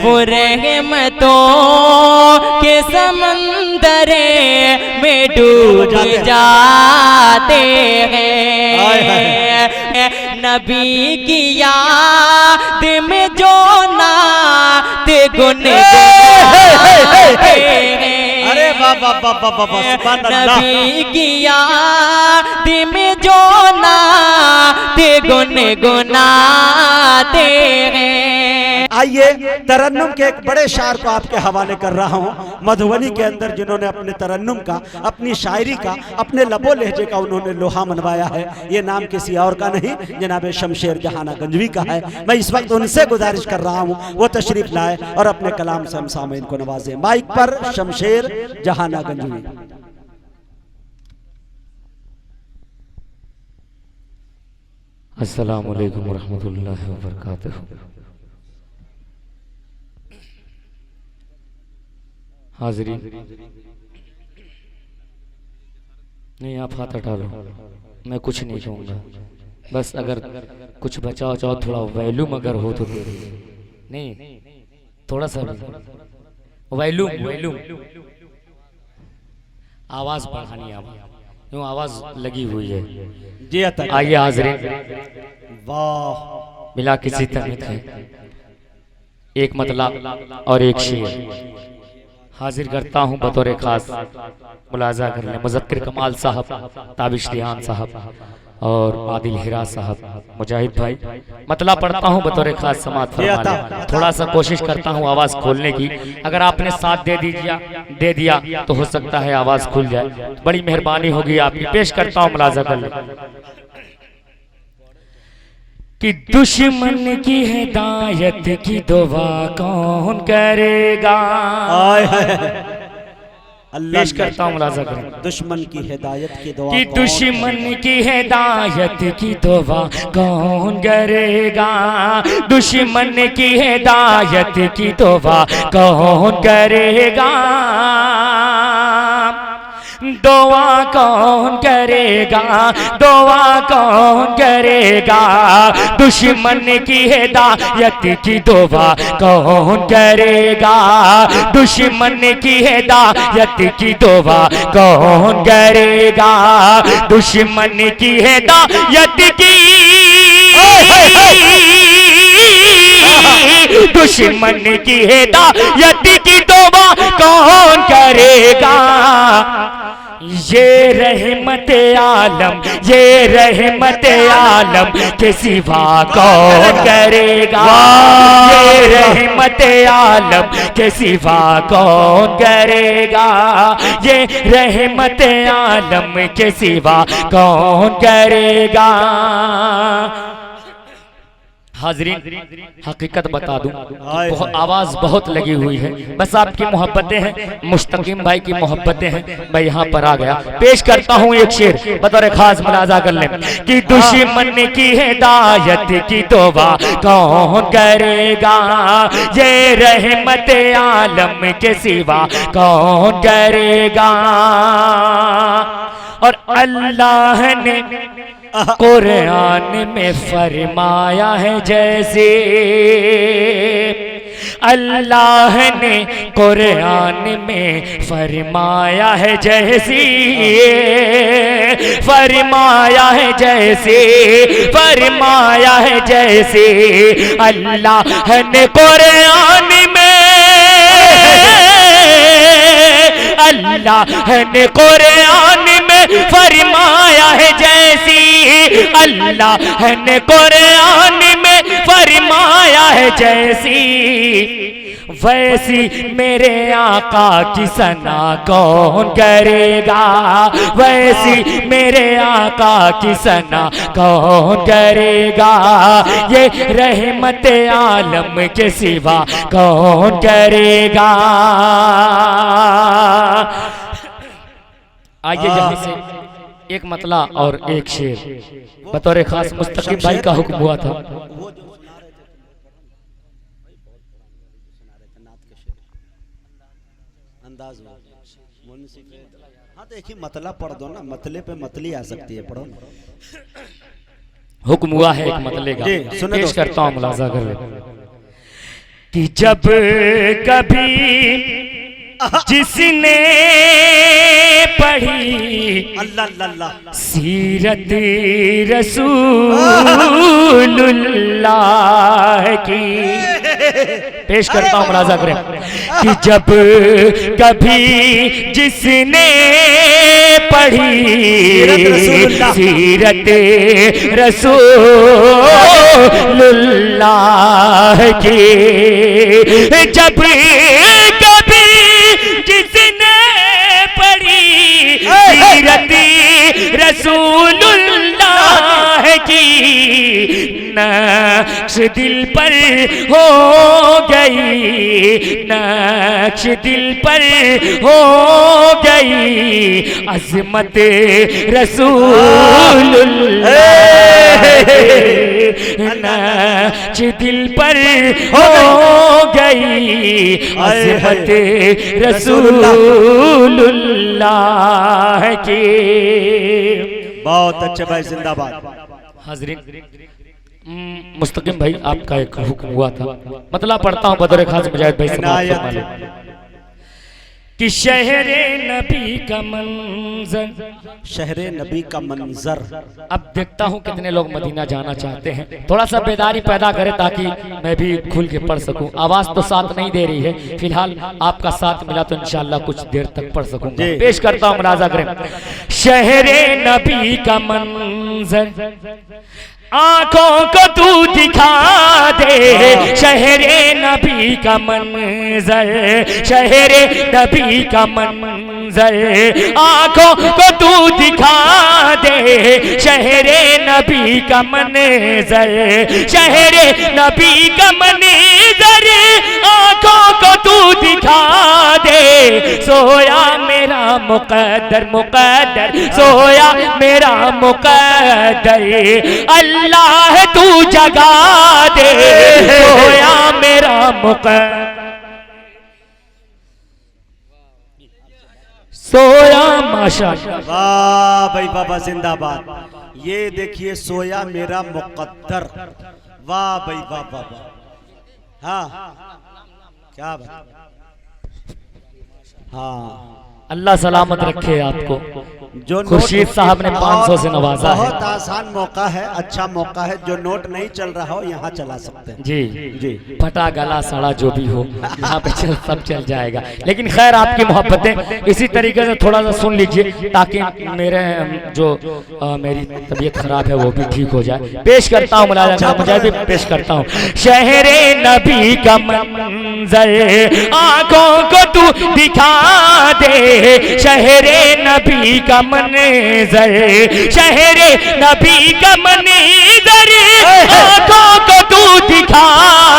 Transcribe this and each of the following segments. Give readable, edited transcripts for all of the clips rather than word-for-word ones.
वो रहमतों के समंदरे में डूब जाते हैं। नबी की याद में जो नात गुनगुनाते हैं। अरे बाबा नबी की याद में जो नात गुनगुनाते हैं। आइए तरन्नुम के एक बड़े शायर को आपके हवाले कर रहा हूँ। मधुबनी के अंदर जिन्होंने अपने तरन्नुम का, अपनी शायरी का, अपने लबो लहजे का उन्होंने लोहा मनवाया है, ये नाम किसी और का नहीं, जनाब शमशेर जहाना गंजवी का है। मैं इस वक्त उनसे गुजारिश कर रहा हूँ वो तशरीफ लाए और अपने कलाम से हम सामीन को नवाजे। माइक पर शमशेर जहाना गंजवी। अस्सलामु अलैकुम वरहमतुल्लाहि वबरकातुहू। हाज़रीन, नहीं आप हाथ हटा लो, मैं कुछ नहीं कहूँगा, बस अगर कुछ बचाओ चाहो थोड़ा वैल्यूम अगर हो तो नहीं, थोड़ा सा वैल्यूम आवाज़ बढ़ानी है, यूँ आवाज़ लगी हुई है जी। आइए हाज़रीन, वाह मिला किसी तमीत है, एक मतला और एक शेर हाजिर करता हूँ बतौर खास। मुलाजा कर लें मुज़क्किर कमाल साहब, ताबिश रिहान साहब और आदिल हिरा साहब, मुजाहिद भाई। मतला पढ़ता हूँ बतौर खास, समात फरमा लें। थोड़ा सा कोशिश करता हूँ आवाज़ खोलने की, अगर आपने साथ दे दिया तो हो सकता है आवाज़ खुल जाए, बड़ी मेहरबानी होगी आपकी। पेश करता हूँ, मुलाजा कर लें कि दुश्मन की हिदायत की दुआ कौन करेगा। पेश करता हूँ, मुलाजा करें। दुश्मन की हिदायत की दुआ कि दुश्मन की हिदायत की दुआ कौन करेगा। दुश्मन की हिदायत की दुआ कौन करेगा। दुआ कौन करेगा, दुआ कौन करेगा। दुश्मन की हिदायत की दुआ कौन करेगा। दुश्मन की हिदायत की दुआ कौन करेगा। दुश्मन की हिदायत की दुश्मन की हिदायत की दुआ कौन करेगा। ये रहमत आलम, ये रहमत आलम के सिवा कौन करेगा। ये रहमत आलम के सिवा कौन करेगा। ये रहमत आलम के सिवा कौन करेगा। हाज़रीन, हकीकत बता दूं, आवाज़ बहुत लगी हुई है, बस आपकी मोहब्बतें हैं, मुस्तकीम भाई की मोहब्बतें हैं, मैं यहाँ पर आ गया। पेश करता हूँ एक शेर बतौर खास, मुलाजा कर लें कि दुश्मन की हिदायत की दुआ कौन करेगा। ये रहमत आलम के सिवा कौन करेगा। और अल्लाह ने कुरान में फरमाया है जैसे, अल्लाह ने कुरान में फरमाया है जैसे, फरमाया है जैसे, फरमाया है जैसे। अल्लाह ने कुरान में, अल्लाह ने कुरान में फरमाया है जैसी। अल्लाह ने कुरान में फरमाया है जैसी, वैसी मेरे आका की सना कौन करेगा। वैसी मेरे आका की सना कौन करेगा। ये रहमत आलम के सिवा कौन करेगा। आइए यहाँ से एक मतला और एक शेर बतौर खास मुस्तकीम भाई का हुक्म हुआ था। हाँ देखिए, मतला पढ़ दो ना, मतले पे मतली आ सकती है, पढ़ो। हुक्म हुआ है एक मतले का, पेश करता हूँ, मुलाजा कर ले कि जब कभी जिसने पढ़ी अल्लाह सीरत रसूलुल्लाह की, पेश करता हूँ मुलाजा करें कि जब कभी जिसने पढ़ी सीरत रसूलुल्लाह की, जब कभी जिसने पढ़ी सीरत रसूलुल्लाह की, नक्श दिल पर हो गई, नक्श दिल पर हो गई अज़मत रसूलुल्लाह, नक्श दिल पर हो गई अज़मत रसूलुल्लाह की। बहुत अच्छे भाई, जिंदाबाद। हाज़रीन, मुस्तकिम भाई आपका एक हुक्म हुआ था, मतलब पढ़ता हूँ बदर खास मुजाहिद भाई समाप्त कि शहरे नबी का मंजर, शहरे नबी का मंजर। अब देखता हूँ कितने लोग मदीना जाना चाहते हैं, थोड़ा सा बेदारी पैदा करें ताकि मैं भी खुल के पढ़ सकूं। आवाज तो साथ नहीं दे रही है, फिलहाल आपका साथ मिला तो इंशाल्लाह कुछ देर तक पढ़ सकूंगा। पेश करता हूँ मुलाजा करें। शहरे नबी का मंजर आंखों को तू दिखा दे, शहरे नबी का मंजर, शहरे नबी का मंजर आंखों को तू दिखा दे, शहरे नबी का मंजर, शहरे नबी का मंजर आंखों को तू दिखा दे। सोया मेरा मुकद्दर, मुकद्दर सोया मेरा मुकद्दर, अल्लाह तू जगा दे, सोया मेरा मुकद्दर, सोया माशाअल्लाह। वाह भाई बाबा, जिंदाबाद। ये देखिए सोया मेरा मुकद्दर, वाह भाई वाह बाबा। हाँ क्या बात, हाँ अल्लाह सलामत रखे आपको। जो खुर्शीद साहब ने 500 से नवाजा है। बहुत आसान मौका है, अच्छा मौका है। जो नोट नहीं चल रहा हो यहाँ चला सकते हैं। जी जी, फटा गला सड़ा जो भी हो यहाँ पे सब चल जाएगा। लेकिन खैर आपकी मोहब्बतें इसी तरीके से थोड़ा सा सुन लीजिए ताकि मेरे मेरी तबीयत खराब है वो भी ठीक हो जाए। पेश करता हूँ मुलाजा, मुझे भी पेश करता हूँ। शहरे नबी का मंजर आंखों को तू दिखा दे, शहरे नबी का मंजर, शहरे नबी का मंजर आंखों को तू दिखा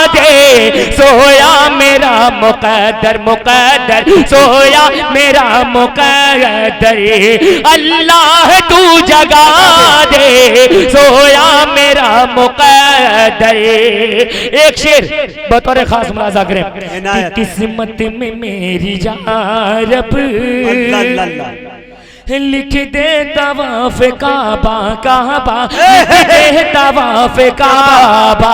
दे। सोया मेरा मुकद्दर, मुकद्दर सोया मेरा मुकद्दर, अल्लाह तू जगा दे, सोया मेरा मुकद्दर। एक शेर बतौर खास मुलाजा करें कि किस्मत में मेरी जा रब लिख दे तवाफ़ काबा, काबा लिख दे तवाफ़ काबा।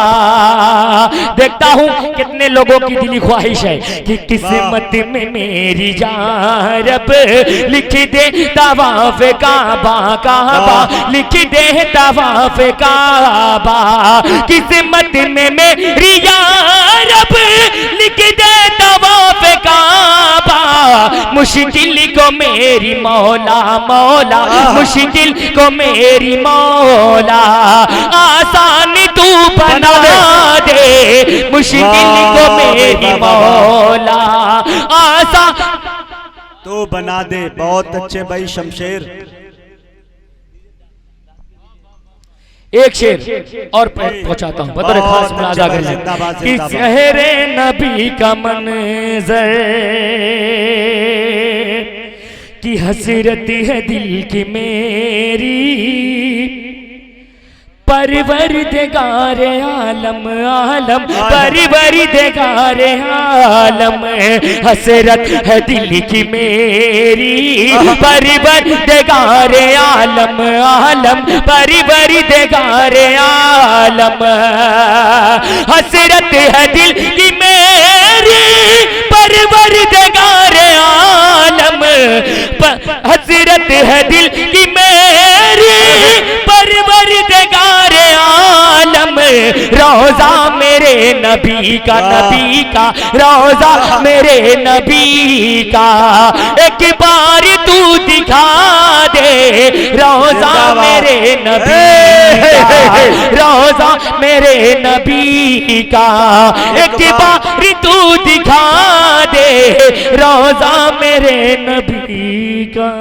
देखता हूँ कितने लोगों की दिली ख्वाहिश है कि किस्मत में मेरी जा रब लिख दे तवाफ़ काबा, काबा लिख दे तवाफ़ काबा। किस्मत में मेरी जा रब लिख दे तवाफ़ काबा। मुश्किल को मेरी मौला, मौला मुश्किल को मेरी मौला आसान तू बना दे, मुश्किल को मेरी मौला आसान तू बना दे। बहुत अच्छे भाई शमशेर। एक शेर और पहुंचाता हूं बतौर खास मुलाजा कर कि शहरे नबी का मंजर की हसरत है दिल की मेरी, परवरदिगार आलम, आलम परवरदिगार आलम हसरत है दिल की मेरी, परवरदिगार आलम, आलम परवरदिगार आलम हसरत है दिल की मेरी, परवरदिगार आलम, हजरत है दिल की मेरी परवरदिगार आलम, रोजा मेरे नबी का, नबी का रोजा मेरे नबी का, एक बार तू दिखा दे रोजा मेरे नबी का, रोजा मेरे नबी का, एक बार तू दिखा दे रोजा मेरे नबी का।